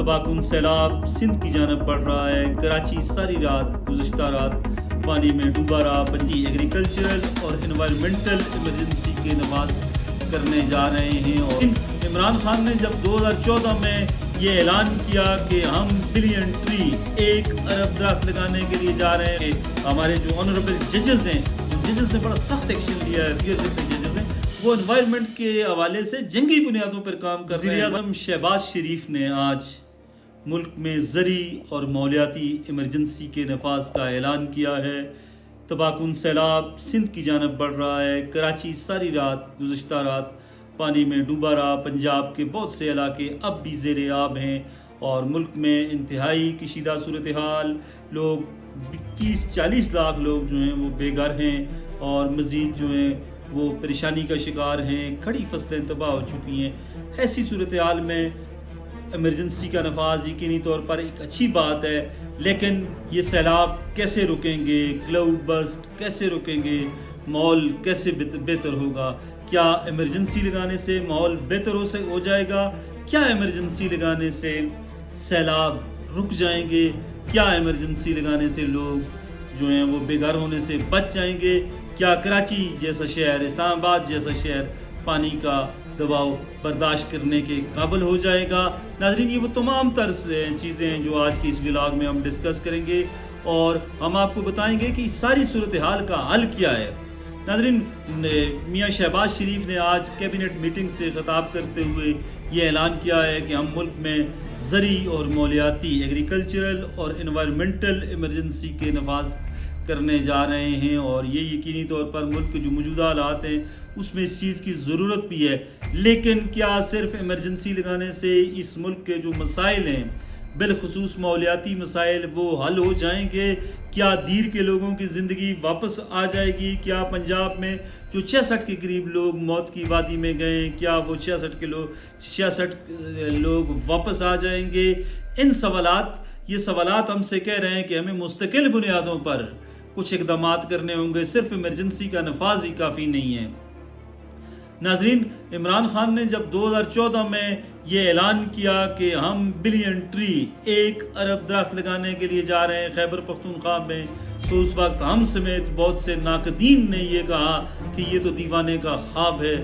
तबाहकुन सैलाब सिंध की जानब बढ़ रहा है। कराची सारी रात गुज़िश्ता रात पानी में डूबा रहा। पंजी एग्रीकल्चरल और एनवायरमेंटल इमरजेंसी के नफाज करने जा रहे हैं। और इमरान खान ने जब 2014 में ये ऐलान किया कि हम बिलियन ट्री 1 अरब दरख्त लगाने के लिए जा रहे हैं, हमारे जो ऑनरेबल जजेस हैं, जजेस ने बड़ा सख्त एक्शन लिया है। जितने जजेस हैं वो एनवायरनमेंट के हवाले से जंगी बुनियादों पर काम कर रहे हैं। वज़ीर-ए-आज़म शहबाज शरीफ ने आज मुल्क में ज़री और मौलियाती इमरजेंसी के नफाज का ऐलान किया है। तबाहकुन सैलाब सिंध की जानब बढ़ रहा है। कराची सारी रात गुज़िश्ता रात पानी में डूबा रहा। पंजाब के बहुत से इलाके अब भी ज़ेरे आब हैं और मुल्क में इंतहाई कशीदा सूरत हाल। लोग 30-40 लाख लोग जो हैं वो बेघर हैं और मज़ीद जो हैं वो परेशानी का शिकार हैं। खड़ी फसलें तबाह हो चुकी हैं। ऐसी सूरत हाल में इमरजेंसी का नफाज यकीनी तौर पर एक अच्छी बात है, लेकिन ये सैलाब कैसे रुकेंगे, क्लाउड बर्स्ट कैसे रुकेंगे, माहौल कैसे बेहतर होगा? क्या इमरजेंसी लगाने से माहौल बेहतर हो जाएगा? क्या इमरजेंसी लगाने से सैलाब रुक जाएंगे? क्या इमरजेंसी लगाने से लोग जो हैं वो बेघर होने से बच जाएंगे? क्या कराची जैसा शहर, इस्लामाबाद जैसा शहर पानी का दबाव बर्दाश्त करने के काबिल हो जाएगा? नाज़रीन, ये वो तमाम तर्ज चीज़ें हैं जो आज की इस व्लॉग में हम डिस्कस करेंगे और हम आपको बताएंगे कि इस सारी सूरत हाल का हल क्या है। नाज़रीन, मियाँ शहबाज शरीफ ने आज कैबिनेट मीटिंग से खिताब करते हुए ये ऐलान किया है कि हम मुल्क में ज़री और मौलियाती एग्रीकल्चरल और एनवायरमेंटल इमरजेंसी के नफाज करने जा रहे हैं। और ये यकीनी तौर पर मुल्क के जो मौजूदा हालात हैं उसमें इस चीज़ की ज़रूरत भी है। लेकिन क्या सिर्फ इमरजेंसी लगाने से इस मुल्क के जो मसाइल हैं, बिलखुसूस मौलियाती मसाइल, वो हल हो जाएंगे? क्या दीर के लोगों की ज़िंदगी वापस आ जाएगी? क्या पंजाब में जो 66 के करीब लोग मौत की वादी में गए, क्या वो 66 लोग वापस आ जाएंगे? ये सवालात हमसे कह रहे हैं कि हमें मुस्तकिल बुनियादों पर कुछ इक़दामात करने होंगे। सिर्फ इमरजेंसी का नफाज ही काफ़ी नहीं है। नाज़रीन, इमरान खान ने जब 2014 में ये ऐलान किया कि हम बिलियन ट्री 1 अरब दरख्त लगाने के लिए जा रहे हैं खैबर पख्तूनख्वा में, तो उस वक्त हम समेत बहुत से नाकदीन ने ये कहा कि ये तो दीवाने का ख्वाब है।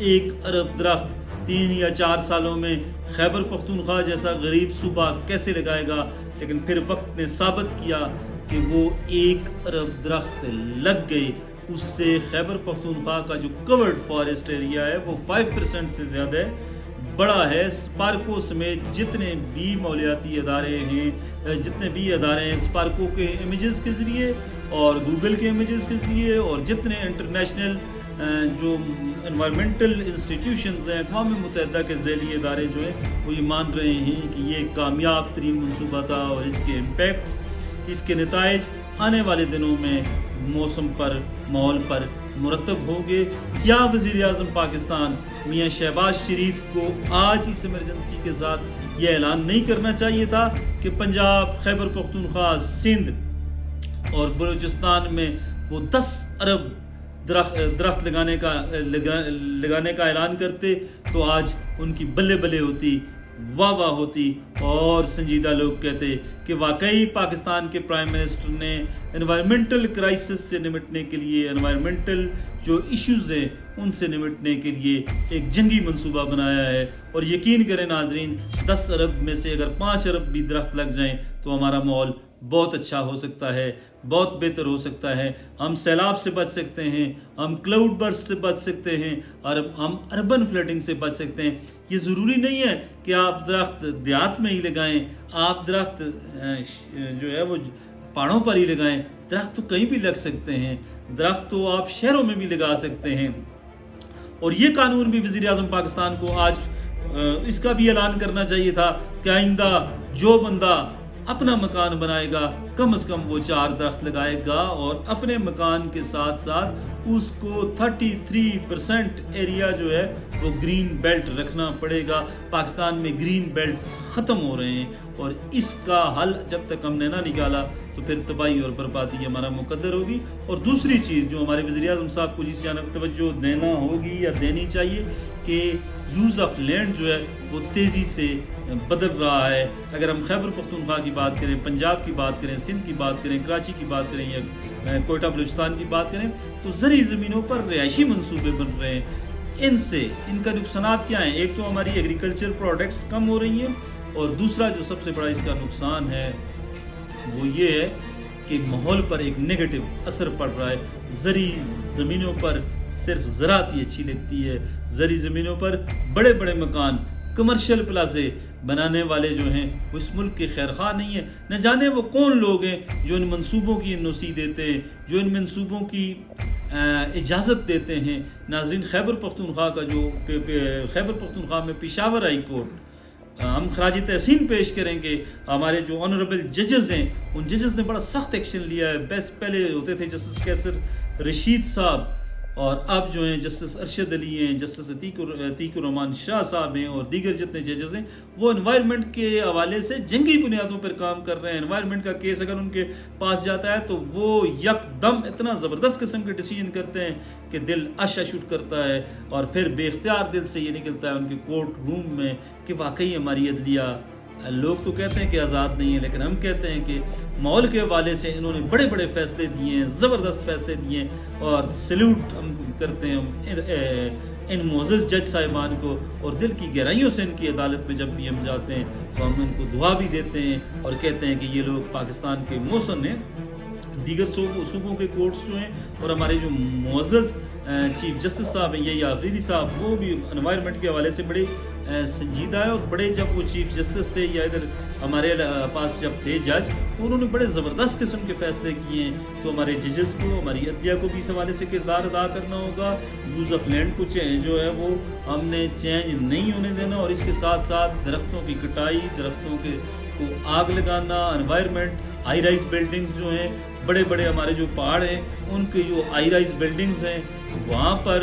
1 अरब दरख्त 3 या 4 सालों में खैबर पख्तूनख्वा जैसा गरीब सूबा कैसे लगाएगा? लेकिन फिर वक्त ने साबित किया कि वो 1 अरब दरख्त लग गए। उससे खैबर पख्तूनख्वा का जो कवर्ड फॉरेस्ट एरिया है वो 5% से ज़्यादा बड़ा है। स्पार्को समेत जितने भी मौलियाती अदारे हैं, जितने भी अदारे हैं, स्पार्को के इमेजेस के ज़रिए और गूगल के इमेजेस के ज़रिए और जितने इंटरनेशनल जो एनवायरमेंटल इंस्टीट्यूशंस हैं, अक़वाम मुत्तहिदा के ज़ैली इदारे जो हैं वो ये मान रहे हैं कि ये कामयाब तरीन मनसूबा था और इसके इम्पैक्ट्स, इसके नताइज आने वाले दिनों में मौसम पर, माहौल पर मुरतब होंगे। क्या वज़ीर-ए-आज़म पाकिस्तान मियाँ शहबाज शरीफ को आज इस इमरजेंसी के साथ ये ऐलान नहीं करना चाहिए था कि पंजाब, खैबर पख्तूनख्वा, सिंध और बलूचिस्तान में वो 10 अरब दरख्त लगाने का ऐलान करते? तो आज उनकी बल्ले बल्ले होती, वाह वाह होती और संजीदा लोग कहते कि वाकई पाकिस्तान के प्राइम मिनिस्टर ने एनवायरमेंटल क्राइसिस से निपटने के लिए, एनवायरमेंटल जो इश्यूज़ हैं उनसे निपटने के लिए एक जंगी मंसूबा बनाया है। और यकीन करें नाजरीन, 10 अरब में से अगर 5 अरब भी दरख्त लग जाएं तो हमारा माहौल बहुत अच्छा हो सकता है, बहुत बेहतर हो सकता है। हम सैलाब से बच सकते हैं, हम क्लाउड बर्स्ट से बच सकते हैं और हम अर्बन फ्लडिंग से बच सकते हैं। ये ज़रूरी नहीं है कि आप दरख्त देहात में ही लगाएं, आप दरख्त जो है वो पहाड़ों पर ही लगाएं। दरख्त तो कहीं भी लग सकते हैं, दरख्त तो आप शहरों में भी लगा सकते हैं। और ये कानून भी वज़ीर-ए-आज़म पाकिस्तान को आज इसका भी ऐलान करना चाहिए था कि आइंदा जो बंदा अपना मकान बनाएगा कम से कम वो 4 दरख्त लगाएगा और अपने मकान के साथ साथ उसको 33% एरिया जो है वो ग्रीन बेल्ट रखना पड़ेगा। पाकिस्तान में ग्रीन बेल्ट्स ख़त्म हो रहे हैं और इसका हल जब तक हमने ना निकाला तो फिर तबाही और बर्बादी हमारा मुकद्दर होगी। और दूसरी चीज़ जो हमारे वज़ीर-ए-आज़म साहब को जिस जानब तवज्जो देना होगी या देनी चाहिए कि यूज़ ऑफ लैंड जो है वो तेज़ी से बदल रहा है। अगर हम खैबर पख्तूनख्वा की बात करें, पंजाब की बात करें, सिंध की बात करें, कराची की बात करें या कोयटा बलूचिस्तान की बात करें तो ज़री ज़मीनों पर रिहायशी मंसूबे बन रहे हैं। इनसे इनका नुकसानात क्या हैं? एक तो हमारी एग्रीकल्चर प्रोडक्ट्स कम हो रही हैं और दूसरा जो सबसे बड़ा इसका नुकसान है वो ये है कि माहौल पर एक नेगेटिव असर पड़ रहा है। ज़री ज़मीनों पर सिर्फ ज़राअत ही अच्छी लगती है। ज़री ज़मीनों पर बड़े बड़े मकान, कमर्शियल प्लाजे बनाने वाले जो हैं वो इस मुल्क के खैरखा नहीं है। न जाने वो कौन लोग हैं जो इन मंसूबों की नोसी देते हैं, जो इन मंसूबों की इजाज़त देते हैं। नाज़रीन, खैबर पख्तूनख्वा का जो खैबर पख्तूनख्वा में पेशावर हाई कोर्ट हम खराज तहसीन पेश करेंगे। हमारे जो ऑनरेबल जजेस हैं उन जजेस ने बड़ा सख्त एक्शन लिया है। बेस्ट पहले होते थे जस्टिस कैसर रशीद साहब और अब जो हैं जस्टिस अरशद अली हैं, जस्टिस अतीकुर रहमान शाह साहब हैं और दीगर जितने जजेस हैं वो एनवायरनमेंट के हवाले से जंगी बुनियादों पर काम कर रहे हैं। एनवायरनमेंट का केस अगर उनके पास जाता है तो वो यकदम इतना ज़बरदस्त किस्म के डिसीजन करते हैं कि दिल अश उठ करता है और फिर बेख्तियार दिल से ये निकलता है उनके कोर्ट रूम में कि वाकई हमारी अदलिया, लोग तो कहते हैं कि आज़ाद नहीं है लेकिन हम कहते हैं कि माहौल के हवाले से इन्होंने बड़े बड़े फ़ैसले दिए हैं, ज़बरदस्त फ़ैसले दिए हैं और सल्यूट हम करते हैं इन मोअज़्ज़ज़ जज साहिबान को। और दिल की गहराइयों से इनकी अदालत में जब भी हम जाते हैं तो हम इनको दुआ भी देते हैं और कहते हैं कि ये लोग पाकिस्तान के मौसम हैं। दीगर सूबों के कोर्ट्स जो हैं और हमारे जो मुअज़्ज़ज़ चीफ जस्टिस साहब हैं ये आफरीदी साहब, वो भी एनवायरनमेंट के हवाले से बड़े संजीदा है। और बड़े जब वो चीफ जस्टिस थे या इधर हमारे पास जब थे जज तो उन्होंने बड़े ज़बरदस्त किस्म के फ़ैसले किए हैं। तो हमारे जजेस को, हमारी अदलिया को भी इस हवाले से किरदार अदा करना होगा। यूज़ ऑफ लैंड को जो है वो हमने चेंज नहीं होने देना और इसके साथ साथ दरख्तों की कटाई, दरख्तों को आग लगाना, एनवायरनमेंट, हाई राइज बिल्डिंग्स जो हैं, बड़े बड़े हमारे जो पहाड़ हैं उनके जो हाई राइज बिल्डिंग्स हैं वहाँ पर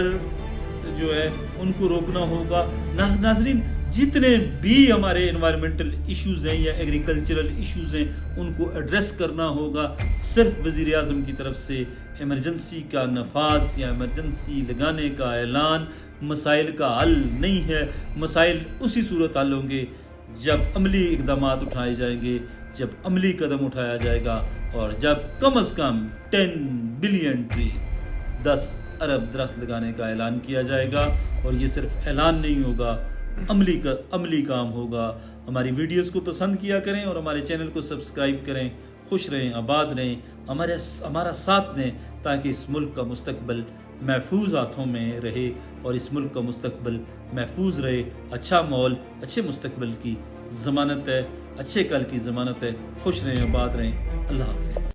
जो है उनको रोकना होगा। नाज़रीन, जितने भी हमारे एनवायरमेंटल इश्यूज़ हैं या एग्रीकल्चरल इश्यूज़ हैं उनको एड्रेस करना होगा। सिर्फ वज़ीर-ए-आज़म की तरफ से इमरजेंसी का नफाज या इमरजेंसी लगाने का ऐलान मसाइल का हल नहीं है। मसाइल उसी सूरत हल होंगे जब अमली इक़दामात उठाए जाएंगे, जब अमली कदम उठाया जाएगा और जब कम से कम 10 बिलियन ट्री 10 अरब दरख्त लगाने का ऐलान किया जाएगा। और ये सिर्फ ऐलान नहीं होगा, अमली काम होगा। हमारी वीडियोस को पसंद किया करें और हमारे चैनल को सब्सक्राइब करें। खुश रहें, आबाद रहें, हमारा साथ दें ताकि इस मुल्क का मुस्तकबिल महफूज हाथों में रहे और इस मुल्क का मुस्तकबिल महफूज रहे। अच्छा माहौल अच्छे मुस्तकबिल की ज़मानत है, अच्छे कल की ज़मानत है। खुश रहें, आबाद रहें। अल्लाह हाफ़िज़।